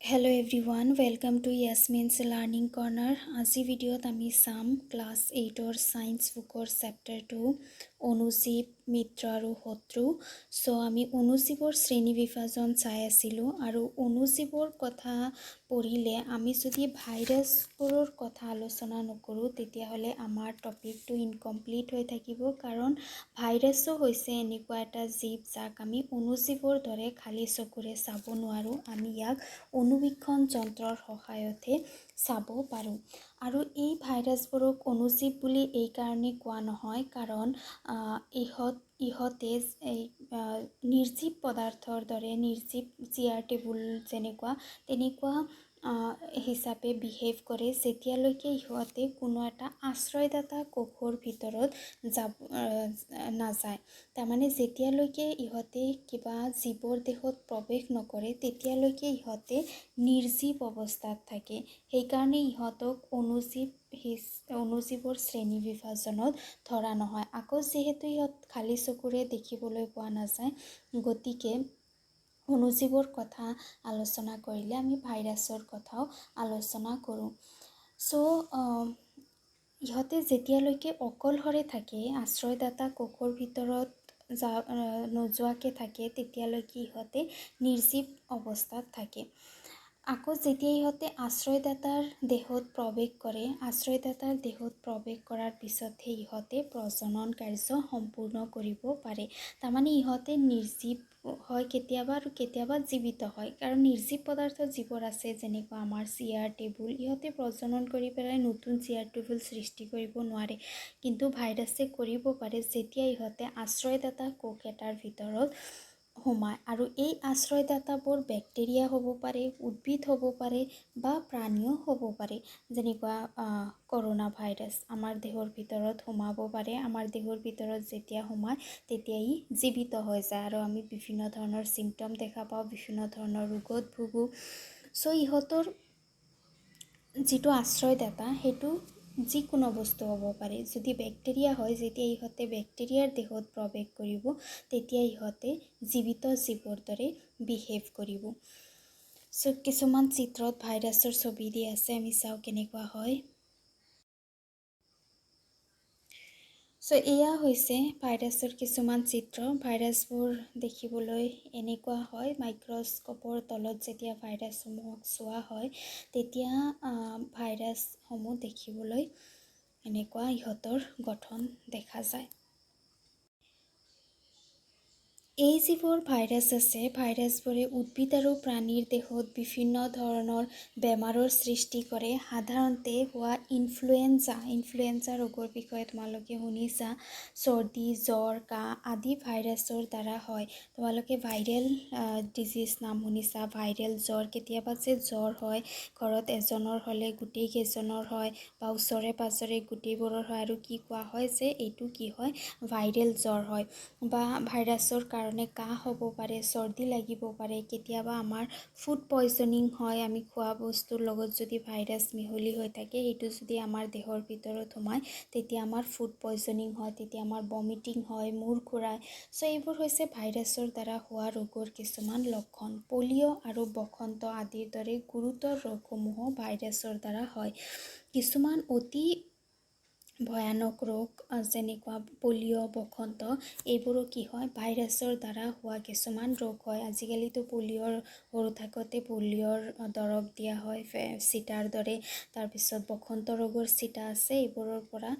Hello everyone, welcome to Yasmin's Learning Corner. আজি ভিডিঅ'ত আমি চাম ক্লাছ 8ৰ সায়েন্স বুকৰ চেপ্টাৰ 2 অনুজীৱ মিত্ৰ আৰু শত্ৰু। সো আমি অনুজীৱৰ শ্ৰেণী বিভাজন চাই আছিলোঁ আৰু অনুজীৱৰ কথা পঢ়িলে আমি যদি ভাইৰাছবোৰৰ কথা আলোচনা নকৰোঁ তেতিয়াহ'লে আমাৰ টপিকটো ইনকমপ্লিট হৈ থাকিব, কাৰণ ভাইৰাছো হৈছে এনেকুৱা এটা জীৱ যাক আমি অনুজীৱৰ দৰে খালী চকুৰে চাব নোৱাৰোঁ। আমি ইয়াক অনুবীক্ষণ যন্ত্ৰৰ সহায়তে চাব পাৰোঁ। আৰু এই ভাইৰাছবোৰক অনুজীৱ বুলি এই কাৰণে কোৱা নহয় কাৰণ ইহঁতে নিৰ্জীৱ পদাৰ্থৰ দৰে নিৰ্জীৱ চেয়াৰ টেবুল তেনেকুৱা হিচাপে বিহেভ কৰে যেতিয়ালৈকে ইহঁতে কোনো এটা আশ্ৰয়দাতা কোষৰ ভিতৰত নাযায়। তাৰমানে যেতিয়ালৈকে ইহঁতে কিবা জীৱৰ দেহত প্ৰৱেশ নকৰে তেতিয়ালৈকে ইহঁতে নিৰ্জীৱ অৱস্থাত থাকে। সেইকাৰণে ইহঁতক অনুজীৱৰ শ্ৰেণী বিভাজনত ধৰা নহয়। আকৌ যিহেতু ইহঁত খালী চকুৰে দেখিবলৈ পোৱা নাযায়, গতিকে অনুজীৱৰ কথা আলোচনা কৰিলে আমি ভাইৰাছৰ কথাও আলোচনা কৰোঁ। ইহঁতে যেতিয়ালৈকে অকলশৰে থাকে, আশ্ৰয়দাতা কোষৰ ভিতৰত নোযোৱাকৈ থাকে, তেতিয়ালৈকে ইহঁতে নিৰ্জীৱ অৱস্থাত থাকে। আকৌ যেতিয়া ইহঁতে আশ্ৰয়দাতাৰ দেহত প্ৰৱেশ কৰে, আশ্ৰয়দাতাৰ দেহত প্ৰৱেশ কৰাৰ পিছতহে ইহঁতে প্ৰজনন কাৰ্য সম্পূৰ্ণ কৰিব পাৰে। তাৰমানে ইহঁতে নিৰ্জীৱ হয় কেতিয়াবা আৰু কেতিয়াবা জীৱিত হয়, কাৰণ নিৰ্জীৱ পদাৰ্থ যিবোৰ আছে যেনেকুৱা আমাৰ চেয়াৰ টেবুল, ইহঁতে প্ৰজনন কৰি পেলাই নতুন চেয়াৰ টেবুল সৃষ্টি কৰিব নোৱাৰে, কিন্তু ভাইৰাছে কৰিব পাৰে যেতিয়া ইহঁতে আশ্ৰয়দাতা কোষ এটাৰ ভিতৰত সোমায়। আৰু এই আশ্ৰয়দাতাবোৰ বেক্টেৰিয়া হ'ব পাৰে, উদ্ভিদ হ'ব পাৰে বা প্ৰাণীও হ'ব পাৰে। যেনেকুৱা কৰোনা ভাইৰাছ আমাৰ দেহৰ ভিতৰত সোমাব পাৰে। আমাৰ দেহৰ ভিতৰত যেতিয়া সোমায় তেতিয়া ই জীৱিত হৈ যায় আৰু আমি বিভিন্ন ধৰণৰ চিমটম দেখা পাওঁ, বিভিন্ন ধৰণৰ ৰোগত ভোগোঁ। ইহঁতৰ যিটো আশ্ৰয়দাতা সেইটো যিকোনো বস্তু হ'ব পাৰে। যদি বেক্টেৰিয়া হয়, যেতিয়া ইহঁতে বেক্টেৰিয়াৰ দেহত প্ৰৱেশ কৰিব তেতিয়া ইহঁতে জীৱিত জীৱৰ দৰে বিহেভ কৰিব। কিছুমান চিত্ৰত ভাইৰাছৰ ছবি দি আছে, আমি চাওঁ কেনেকুৱা হয়। এয়া হৈছে ভাইৰাছৰ কিছুমান চিত্ৰ। ভাইৰাছবোৰ দেখিবলৈ এনেকুৱা হয়। মাইক্ৰস্কোপৰ তলত যেতিয়া ভাইৰাছসমূহক চোৱা হয় তেতিয়া ভাইৰাছসমূহ দেখিবলৈ এনেকুৱা ইহঁতৰ গঠন দেখা যায়। এই যিবোৰ ভাইৰাছ আছে, ভাইৰাছবোৰে উদ্ভিদ আৰু প্ৰাণীৰ দেহত বিভিন্ন ধৰণৰ বেমাৰৰ সৃষ্টি কৰে। সাধাৰণতে হোৱা ইনফ্লুৱেঞ্জা ৰোগৰ বিষয়ে তোমালোকে শুনিছা। চৰ্দি, জ্বৰ, কাহ আদি ভাইৰাছৰ দ্বাৰা হয়। তোমালোকে ভাইৰেল ডিজিজ নাম শুনিছা, ভাইৰেল জ্বৰ। কেতিয়াবা যে জ্বৰ হয় ঘৰত এজনৰ হ'লে গোটেইকেইজনৰ হয় বা ওচৰে পাঁজৰে গোটেইবোৰৰ হয়, আৰু কি কোৱা হয় যে এইটো কি হয়, ভাইৰেল জ্বৰ হয়। বা ভাইৰাছৰ কাৰণে কাহ হ'ব পাৰে, চৰ্দি লাগিব পাৰে। কেতিয়াবা আমাৰ ফুড পয়জনিং হয়, আমি খোৱা বস্তুৰ লগত যদি ভাইৰাছ মিহলি হৈ থাকে, সেইটো যদি আমাৰ দেহৰ ভিতৰত সোমায় তেতিয়া আমাৰ ফুড পয়জনিং হয়, তেতিয়া আমাৰ বমিটিং হয়, মূৰ ঘূৰাই। এইবোৰ হৈছে ভাইৰাছৰ দ্বাৰা হোৱা ৰোগৰ কিছুমান লক্ষণ। পলিঅ' আৰু বসন্ত আদিৰ দৰে গুৰুতৰ ৰোগসমূহো ভাইৰাছৰ দ্বাৰা হয়। কিছুমান অতি ভয়ানক ৰোগ যেনেকুৱা পলিঅ', বসন্ত, এইবোৰো কি হয়, ভাইৰাছৰ দ্বাৰা হোৱা কিছুমান ৰোগ হয়। আজিকালিতো সৰু থাকোঁতে পলিঅ'ৰ দৰৱ দিয়া হয় চিটাৰ দৰে। তাৰপিছত বসন্ত ৰোগৰ চিটা আছে। এইবোৰৰ পৰা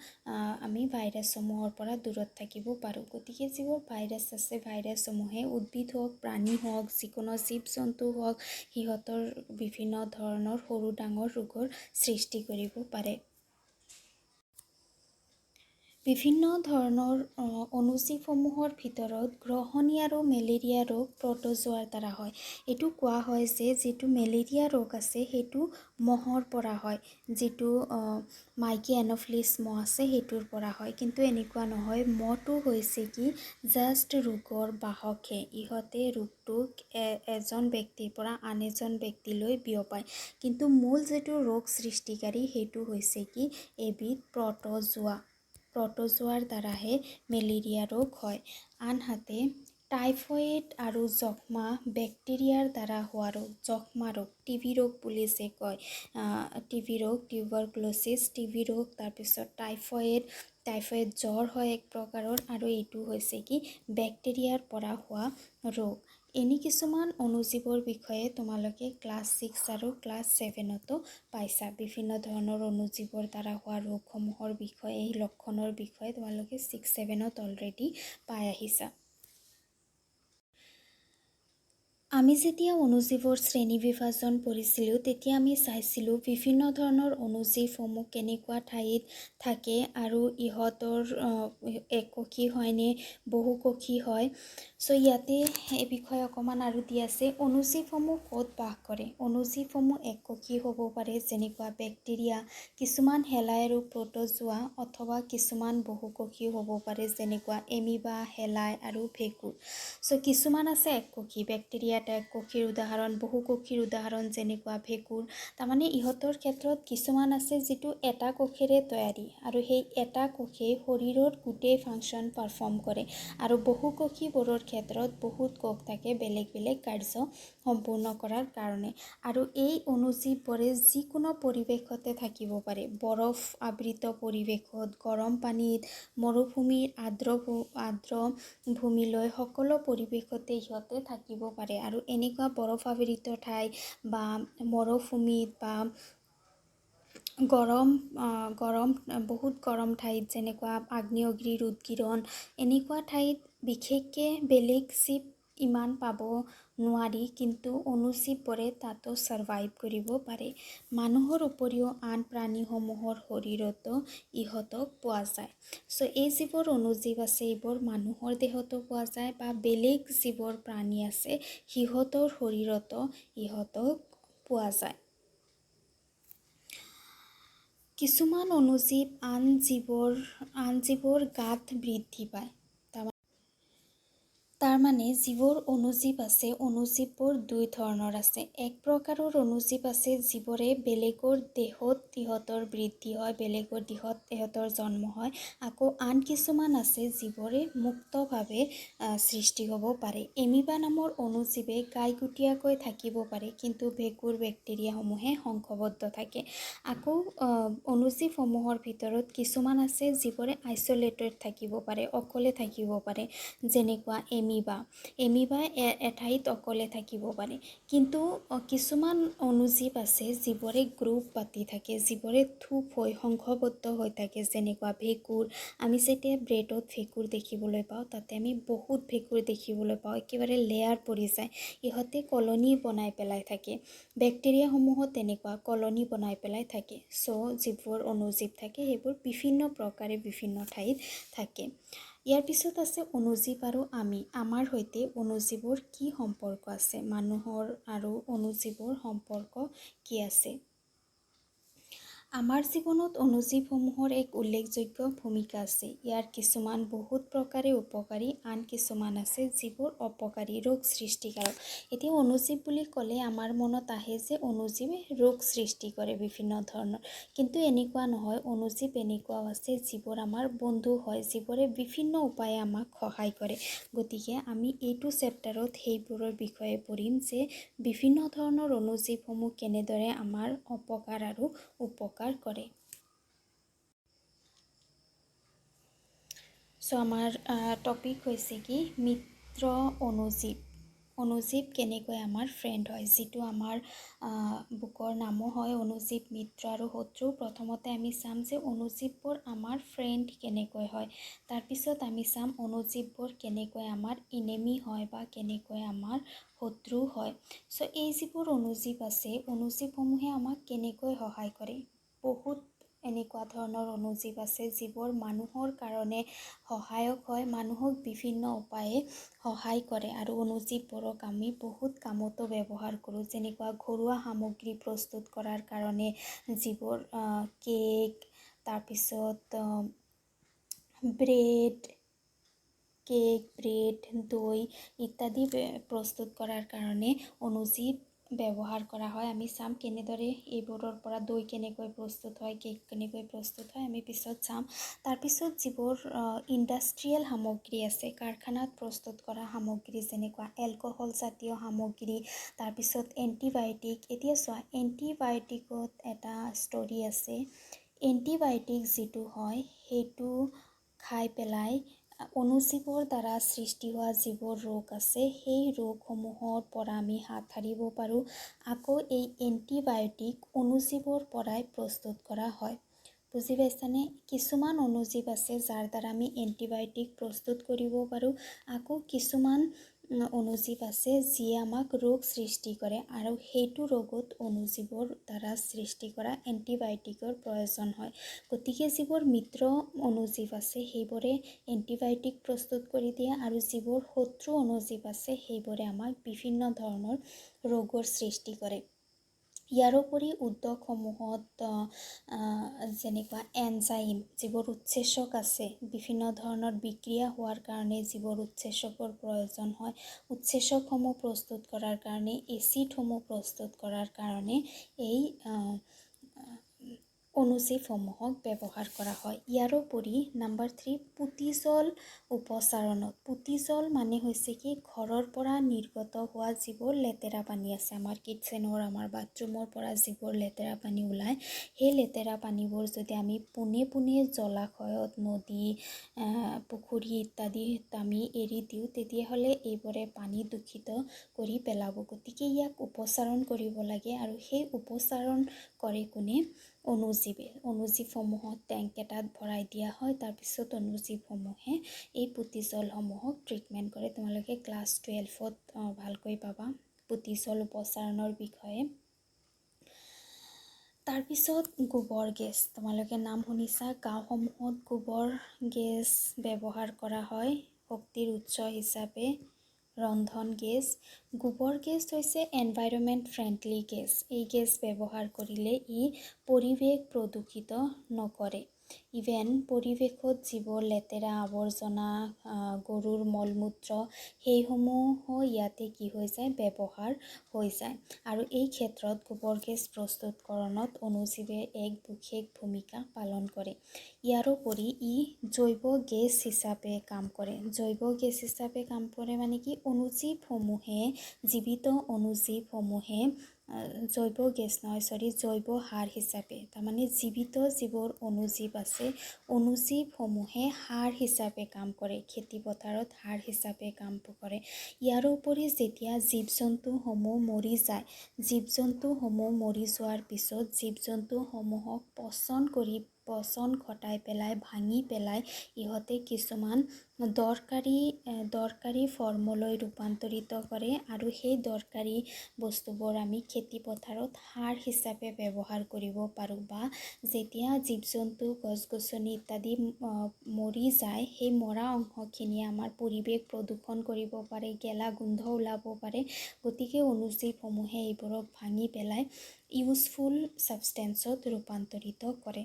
আমি ভাইৰাছসমূহৰ পৰা দূৰত থাকিব পাৰোঁ। গতিকে যিবোৰ ভাইৰাছ আছে, ভাইৰাছসমূহে উদ্ভিদ হওক, প্ৰাণী হওক, যিকোনো জীৱ জন্তু হওক, সিহঁতৰ বিভিন্ন ধৰণৰ সৰু ডাঙৰ ৰোগৰ সৃষ্টি কৰিব পাৰে। বিভিন্ন ধৰণৰ অনুজীৱসমূহৰ ভিতৰত গ্ৰহণী আৰু মেলেৰিয়া ৰোগ প্ৰট'জোৱাৰ দ্বাৰা হয়। এইটো কোৱা হয় যে যিটো মেলেৰিয়া ৰোগ আছে সেইটো মহৰ পৰা হয়, যিটো মাইকী এন'ফিলিছ মহ আছে সেইটোৰ পৰা হয়। কিন্তু এনেকুৱা নহয়, মহটো হৈছে কি জাষ্ট ৰোগৰ বাহকহে। ইহঁতে ৰোগটোক এজন ব্যক্তিৰ পৰা আন এজন ব্যক্তিলৈ বিয়পায়, কিন্তু মূল যিটো ৰোগ সৃষ্টিকাৰী সেইটো হৈছে কি এবিধ প্ৰট'জোৱাৰ দ্বাৰাহে মেলেৰিয়া ৰোগ হয়। আনহাতে টাইফয়েড আৰু যক্ষ্মা বেক্টেৰিয়াৰ দ্বাৰা হোৱা ৰোগ, যক্ষ্মা ৰোগ, টিবি ৰোগ বুলি যে কয়, টিবি ৰোগ, টিউবাৰকুলোচিছ, টিবি ৰোগ, তাৰপিছত টাইফয়েড জ্বৰ হয় এক প্ৰকাৰৰ, আৰু এইটো হৈছে কি বেক্টেৰিয়াৰ পৰা হোৱা ৰোগ। এনে কিছুমান অণুজীৱৰ বিষয়ে তোমালোকে ক্লাছ 6 আৰু ক্লাছ 7তো পাইছা। বিভিন্ন ধৰণৰ অণুজীৱৰ দ্বাৰা হোৱা ৰোগসমূহৰ বিষয়ে, এই লক্ষণৰ বিষয়ে তোমালোকে 6-7ত অলৰেডি পাই আহিছা। আমি যেতিয়া অণুজীৱৰ শ্ৰেণী বিভাজন পঢ়িছিলোঁ তেতিয়া আমি চাইছিলোঁ বিভিন্ন ধৰণৰ অণুজীৱসমূহ কেনেকুৱা ঠাইত থাকে আৰু ইহঁতৰ এককোষী হয়নে বহুকোষী হয়। চ' ইয়াতে এই বিষয়ে অকণমান আৰু দি আছে। অণুজীৱসমূহ ক'ত বাস কৰে? অণুজীৱসমূহ এককোষী হ'ব পাৰে, যেনেকুৱা বেক্টেৰিয়া, কিছুমান শেলাই আৰু প্ৰটোজোৱা, অথবা কিছুমান বহুকোষী হ'ব পাৰে, যেনেকুৱা এমিবা, শেলাই আৰু ভেঁকুৰ। চ' কিছুমান আছে এককোষী, বেক্টেৰিয়া এটা এককোষীৰ উদাহৰণ, বহুকোষীৰ উদাহৰণ যেনেকুৱা ভেঁকুৰ। তাৰমানে ইহঁতৰ ক্ষেত্ৰত কিছুমান আছে যিটো এটা কোষেৰে তৈয়াৰী, আৰু সেই এটা কোষেই শৰীৰৰ গোটেই ফাংচন পাৰফৰ্ম কৰে, আৰু বহুকোষীবোৰৰ ক্ষেত্ৰত বহুত কোষ থাকে বেলেগ বেলেগ কাৰ্য সম্পূৰ্ণ কৰাৰ কাৰণে। আৰু এই অণুজীৱবোৰে যিকোনো পৰিৱেশতে থাকিব পাৰে, বৰফ আবৃত পৰিৱেশত, গৰম পানীত, মৰুভূমিৰ আৰ্দ্ৰ ভূমিলৈ, সকলো পৰিৱেশতে সিহঁতে থাকিব পাৰে। আৰু এনেকুৱা বৰফ আবৃত ঠাই বা মৰুভূমিত বা বহুত গৰম ঠাইত, যেনেকুৱা আগ্নেয়গিৰিৰ উদগীৰণ, এনেকুৱা ঠাইত বিশেষকৈ বেলেগ জীৱ ইমান পাব নোৱাৰি, কিন্তু অণুজীৱবোৰে তাতো ছাৰ্ভাইভ কৰিব পাৰে। মানুহৰ উপৰিও আন প্ৰাণীসমূহৰ শৰীৰতো ইহঁতক পোৱা যায়। চ' এই যিবোৰ অণুজীৱ আছে এইবোৰ মানুহৰ দেহতো পোৱা যায়, বা বেলেগ যিবোৰ প্ৰাণী আছে সিহঁতৰ শৰীৰতো ইহঁতক পোৱা যায়। কিছুমান অণুজীৱ আন জীৱৰ গাত বৃদ্ধি পায়। তাৰমানে যিবোৰ অণুজীৱ আছে, অণুজীৱবোৰ দুই ধৰণৰ আছে। এক প্ৰকাৰৰ অণুজীৱ আছে যিবোৰে বেলেগৰ দেহত ইহঁতৰ বৃদ্ধি হয়, বেলেগৰ দেহত ইহঁতৰ জন্ম হয়। আকৌ আন কিছুমান আছে যিবোৰে মুক্তভাৱে সৃষ্টি হ'ব পাৰে। এমিবা নামৰ অণুজীৱে গাইগুটীয়াকৈ থাকিব পাৰে, কিন্তু ভেঁকুৰ বেক্টেৰিয়াসমূহে সংঘবদ্ধ থাকে। আকৌ অণুজীৱসমূহৰ ভিতৰত কিছুমান আছে যিবোৰে আইচলেটেড থাকিব পাৰে, অকলে থাকিব পাৰে, যেনেকুৱা এমিবা এঠাইত অকলে থাকিব পাৰে। কিন্তু কিছুমান অণুজীৱ আছে যিবোৰে গ্ৰুপ পাতি থাকে, যিবোৰে থোপ হৈ সংঘবদ্ধ হৈ থাকে, যেনেকুৱা ভেঁকুৰ। আমি যেতিয়া ব্ৰেডত ভেঁকুৰ দেখিবলৈ পাওঁ, তাতে আমি বহুত ভেঁকুৰ দেখিবলৈ পাওঁ, একেবাৰে লেয়াৰ পৰি যায়। ইহঁতে কলনী বনাই পেলাই থাকে। বেক্টেৰিয়াসমূহো তেনেকুৱা কলনী বনাই পেলাই থাকে। চ' যিবোৰ অণুজীৱ থাকে সেইবোৰ বিভিন্ন প্ৰকাৰে বিভিন্ন ঠাইত থাকে। ইয়াৰ পিছত আছে অণুজীৱ আৰু আমাৰ সৈতে অণুজীৱৰ কি সম্পৰ্ক আছে, মানুহৰ আৰু অণুজীৱৰ সম্পৰ্ক কি আছে। আমাৰ জীৱনত অণুজীৱসমূহৰ এক উল্লেখযোগ্য ভূমিকা আছে। ইয়াৰ কিছুমান বহুত প্ৰকাৰে উপকাৰী, আন কিছুমান আছে যিবোৰ অপকাৰী, ৰোগ সৃষ্টিকাৰক। এতিয়া অণুজীৱ বুলি ক'লে আমাৰ মনত আহে যে অণুজীৱে ৰোগ সৃষ্টি কৰে বিভিন্ন ধৰণৰ, কিন্তু এনেকুৱা নহয়। অণুজীৱ এনেকুৱাও আছে যিবোৰ আমাৰ বন্ধু হয়, যিবোৰে বিভিন্ন উপায়ে আমাক সহায় কৰে। গতিকে আমি এইটো চেপ্টাৰত সেইবোৰৰ বিষয়ে পঢ়িম যে বিভিন্ন ধৰণৰ অণুজীৱসমূহ কেনেদৰে আমাৰ অপকাৰ আৰু উপকাৰ কৰে। চ' আমাৰ টপিক হৈছে কি মিত্ৰ অণুজীৱ। অণুজীৱ কেনেকৈ আমাৰ ফ্ৰেণ্ড হয়, যিটো আমাৰ বুকৰ নামো হয় অণুজীৱ মিত্ৰ আৰু শত্ৰু। প্ৰথমতে আমি চাম যে অণুজীৱবোৰ আমাৰ ফ্ৰেণ্ড কেনেকৈ হয়, তাৰপিছত আমি চাম অণুজীৱবোৰ কেনেকৈ আমাৰ ইনেমি হয় বা কেনেকৈ আমাৰ শত্ৰু হয়। চ' এই যিবোৰ অণুজীৱ আছে, অণুজীৱসমূহে আমাক কেনেকৈ সহায় কৰে। বহুত এনেকুৱা ধৰণৰ অণুজীৱ আছে যিবোৰ মানুহৰ কাৰণে সহায়ক হয়, মানুহক বিভিন্ন উপায়ে সহায় কৰে, আৰু অণুজীৱবোৰক আমি বহুত কামতো ব্যৱহাৰ কৰোঁ, যেনেকুৱা ঘৰুৱা সামগ্ৰী প্ৰস্তুত কৰাৰ কাৰণে, যিবোৰ কেক, তাৰপিছত ব্ৰেড, দৈ ইত্যাদি প্ৰস্তুত কৰাৰ কাৰণে অণুজীৱ ব্যৱহাৰ কৰা হয়। আমি চাম কেনেদৰে এইবোৰৰ পৰা দৈ কেনেকৈ প্ৰস্তুত হয়, কেক কেনেকৈ প্ৰস্তুত হয়, আমি পিছত চাম। তাৰপিছত যিবোৰ ইণ্ডাষ্ট্ৰিয়েল সামগ্ৰী আছে, কাৰখানাত প্ৰস্তুত কৰা সামগ্ৰী যেনেকুৱা এলকহল জাতীয় সামগ্ৰী, তাৰপিছত এণ্টিবায়'টিক। এতিয়া চোৱা, এণ্টিবায়'টিকত এটা ষ্টৰি আছে। এণ্টিবায়'টিক যিটো হয় সেইটো খাই পেলাই অনুজীৱৰ দ্বাৰা সৃষ্টি হোৱা যিবোৰ ৰোগ আছে সেই ৰোগসমূহৰ পৰা আমি হাত সাৰিব পাৰোঁ। আকৌ এই এণ্টিবায়'টিক অনুজীৱৰ পৰাই প্ৰস্তুত কৰা হয়। বুজি পাইছানে? কিছুমান অনুজীৱ আছে যাৰ দ্বাৰা আমি এণ্টিবায়'টিক প্ৰস্তুত কৰিব পাৰোঁ। আকৌ কিছুমান অনুজীৱ আছে যিয়ে আমাক ৰোগ সৃষ্টি কৰে আৰু সেইটো ৰোগত অনুজীৱৰ দ্বাৰা সৃষ্টি কৰা এণ্টিবায়'টিকৰ প্ৰয়োজন হয়। গতিকে যিবোৰ মিত্ৰ অনুজীৱ আছে সেইবোৰে এণ্টিবায়'টিক প্ৰস্তুত কৰি দিয়ে আৰু যিবোৰ শত্ৰু অনুজীৱ আছে সেইবোৰে আমাক বিভিন্ন ধৰণৰ ৰোগৰ সৃষ্টি কৰে। ইয়াৰোপৰি উদ্যোগসমূহত যেনেকুৱা এনজাইম, যিবোৰ উৎসেচক আছে, বিভিন্ন ধৰণৰ বিক্ৰিয়া হোৱাৰ কাৰণে যিবোৰ উৎসেচকৰ প্ৰয়োজন হয়, উৎসেচকসমূহ প্ৰস্তুত কৰাৰ কাৰণে, এচিডসমূহ প্ৰস্তুত কৰাৰ কাৰণে এই অনুজীৱসমূহক ব্যৱহাৰ কৰা হয়। ইয়াৰোপৰি নম্বৰ 3, পুতিজল উপচাৰণত। পুতিজল মানে হৈছে কি, ঘৰৰ পৰা নিৰ্গত হোৱা যিবোৰ লেতেৰা পানী আছে, আমাৰ কিটচেনৰ, আমাৰ বাথৰুমৰ পৰা যিবোৰ লেতেৰা পানী ওলায়, সেই লেতেৰা পানীবোৰ যদি আমি পোনে পোনে জলাশয়ত, নদী, পুখুৰী ইত্যাদিত আমি এৰি দিওঁ, তেতিয়াহ'লে এইবোৰে পানী দূষিত কৰি পেলাব। গতিকে ইয়াক উপচাৰণ কৰিব লাগে আৰু সেই উপচাৰণ কৰে কোনে? অনুজীৱসমূহত টেংক এটাত ভৰাই দিয়া হয়। তাৰপিছত অনুজীৱসমূহে এই পুতিজলসমূহক ট্ৰিটমেণ্ট কৰে। তোমালোকে ক্লাছ 12ত ভালকৈ পাবা পুতিজল উপচাৰণৰ বিষয়ে। তাৰপিছত গোবৰ গেছ, তোমালোকে নাম শুনিছা, গাঁওসমূহত গোবৰ গেছ ব্যৱহাৰ কৰা হয় শক্তিৰ উৎস হিচাপে। ৰন্ধন গেছ, গোবৰ গেছ হৈছে এনভাইৰনমেণ্ট ফ্ৰেণ্ডলি গেছ। এই গেছ ব্যৱহাৰ কৰিলে ই পৰিৱেশ প্ৰদূষিত নকৰে। ইভেন পৰিৱেশত যিবোৰ লেতেৰা আৱৰ্জনা, গৰুৰ মলমূত্ৰ, সেইসমূহো ইয়াতে কি হৈ যায়? ব্যৱহাৰ হৈ যায়। আৰু এই ক্ষেত্ৰত গোবৰ গেছ প্ৰস্তুতকৰণত অনুজীৱে এক বিশেষ ভূমিকা পালন কৰে। ইয়াৰোপৰি ই জৈৱ গেছ হিচাপে কাম কৰে। জৈৱ গেছ হিচাপে কাম কৰে মানে কি, জীৱিত অনুজীৱসমূহে জৈৱ সাৰ হিচাপে, তাৰমানে জীৱিত যিবোৰ অনুজীৱ আছে, অনুজীৱসমূহে সাৰ হিচাপে কাম কৰে, খেতি পথাৰত সাৰ হিচাপে কাম কৰে। ইয়াৰোপৰি যেতিয়া জীৱ জন্তুসমূহ মৰি যায়, মৰি যোৱাৰ পিছত জীৱ জন্তুসমূহক পচন ঘটাই পেলাই, ভাঙি পেলাই ইহঁতে কিছুমান দৰকাৰী ফৰ্মলৈ ৰূপান্তৰিত কৰে আৰু সেই দৰকাৰী বস্তুবোৰ আমি খেতি পথাৰত সাৰ হিচাপে ব্যৱহাৰ কৰিব পাৰোঁ। বা যেতিয়া জীৱ জন্তু, গছ গছনি ইত্যাদি মৰি যায়, সেই মৰা অংশখিনিয়ে আমাৰ পৰিৱেশ প্ৰদূষণ কৰিব পাৰে, গেলা গোন্ধ ওলাব পাৰে। গতিকে অনুজীৱসমূহে এইবোৰক ভাঙি পেলাই ইউজফুল ছাবষ্টেন্সত ৰূপান্তৰিত কৰে।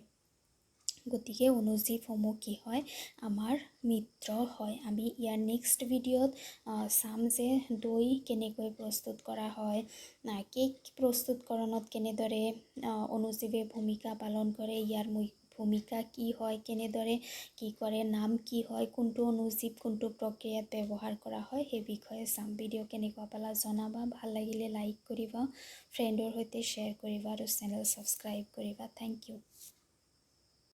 গতিকে অনুজীৱসমূহ কি হয়? আমাৰ মিত্ৰ হয়। আমি ইয়াৰ নেক্সট ভিডিঅ'ত চাম যে দৈ কেনেকৈ প্ৰস্তুত কৰা হয়, কেক প্ৰস্তুতকৰণত কেনেদৰে অনুজীৱে ভূমিকা পালন কৰে, ইয়াৰ ভূমিকা কি হয়, কেনেদৰে কি কৰে, নাম কি হয়, কোনটো অনুজীৱ কোনটো প্ৰক্ৰিয়াত ব্যৱহাৰ কৰা হয়, সেই বিষয়ে চাম। ভিডিঅ' কেনেকুৱা পালা জনাবা। ভাল লাগিলে লাইক কৰিবা, ফ্ৰেণ্ডৰ সৈতে শ্বেয়াৰ কৰিবা আৰু চেনেল ছাবস্ক্ৰাইব কৰিবা। Thank U.